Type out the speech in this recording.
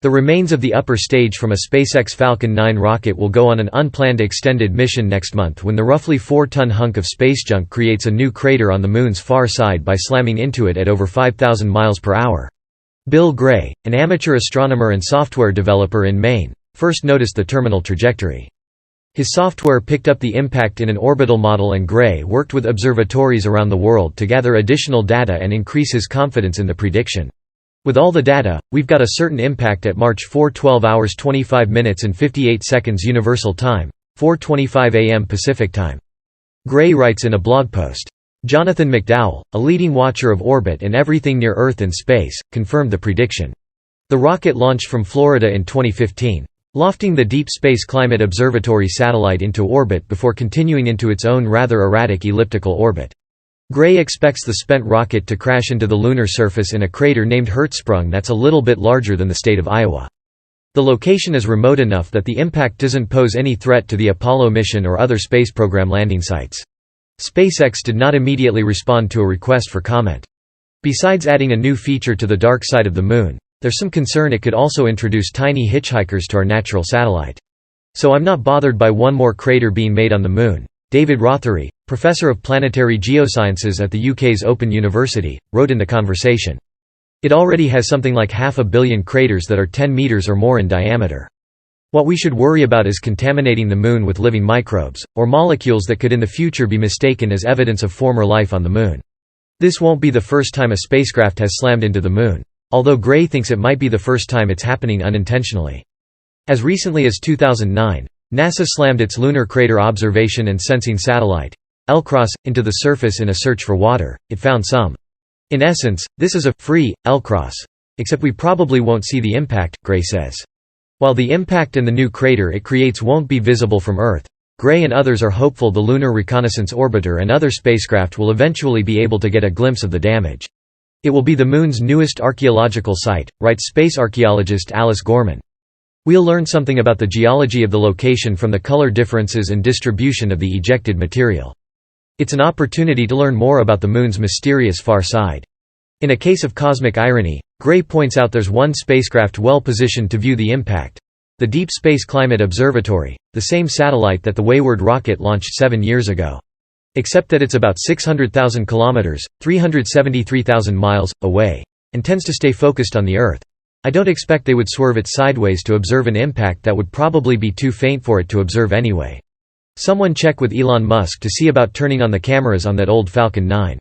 The remains of the upper stage from a SpaceX Falcon 9 rocket will go on an unplanned extended mission next month when the roughly 4-ton hunk of space junk creates a new crater on the Moon's far side by slamming into it at over 5,000 miles per hour. Bill Gray, an amateur astronomer and software developer in Maine, first noticed the terminal trajectory. His software picked up the impact in an orbital model, and Gray worked with observatories around the world to gather additional data and increase his confidence in the prediction. With all the data, we've got a certain impact at March 4, 12 hours 25 minutes and 58 seconds Universal Time, 4:25 a.m. Pacific Time. Gray writes in a blog post. Jonathan McDowell, a leading watcher of orbit and everything near Earth and space, confirmed the prediction. The rocket launched from Florida in 2015, lofting the Deep Space Climate Observatory satellite into orbit before continuing into its own rather erratic elliptical orbit. Gray expects the spent rocket to crash into the lunar surface in a crater named Hertzsprung that's a little bit larger than the state of Iowa. The location is remote enough that the impact doesn't pose any threat to the Apollo mission or other space program landing sites. SpaceX did not immediately respond to a request for comment. Besides adding a new feature to the dark side of the Moon, there's some concern it could also introduce tiny hitchhikers to our natural satellite. So I'm not bothered by one more crater being made on the Moon. David Rothery, professor of planetary geosciences at the UK's Open University, wrote in The Conversation. It already has something like 500 million craters that are 10 meters or more in diameter. What we should worry about is contaminating the Moon with living microbes, or molecules that could in the future be mistaken as evidence of former life on the Moon. This won't be the first time a spacecraft has slammed into the Moon, although Gray thinks it might be the first time it's happening unintentionally. As recently as 2009, NASA slammed its Lunar Crater Observation and Sensing Satellite, LCROSS, into the surface in a search for water. It found some. In essence, this is a free LCROSS. Except we probably won't see the impact, Gray says. While the impact and the new crater it creates won't be visible from Earth, Gray and others are hopeful the Lunar Reconnaissance Orbiter and other spacecraft will eventually be able to get a glimpse of the damage. It will be the Moon's newest archaeological site, writes space archaeologist Alice Gorman. We'll learn something about the geology of the location from the color differences and distribution of the ejected material. It's an opportunity to learn more about the Moon's mysterious far side. In a case of cosmic irony, Gray points out there's one spacecraft well positioned to view the impact: the Deep Space Climate Observatory, the same satellite that the Wayward rocket launched 7 years ago. Except that it's about 600,000 kilometers, 373,000 miles, away, and tends to stay focused on the Earth. I don't expect they would swerve it sideways to observe an impact that would probably be too faint for it to observe anyway. Someone check with Elon Musk to see about turning on the cameras on that old Falcon 9.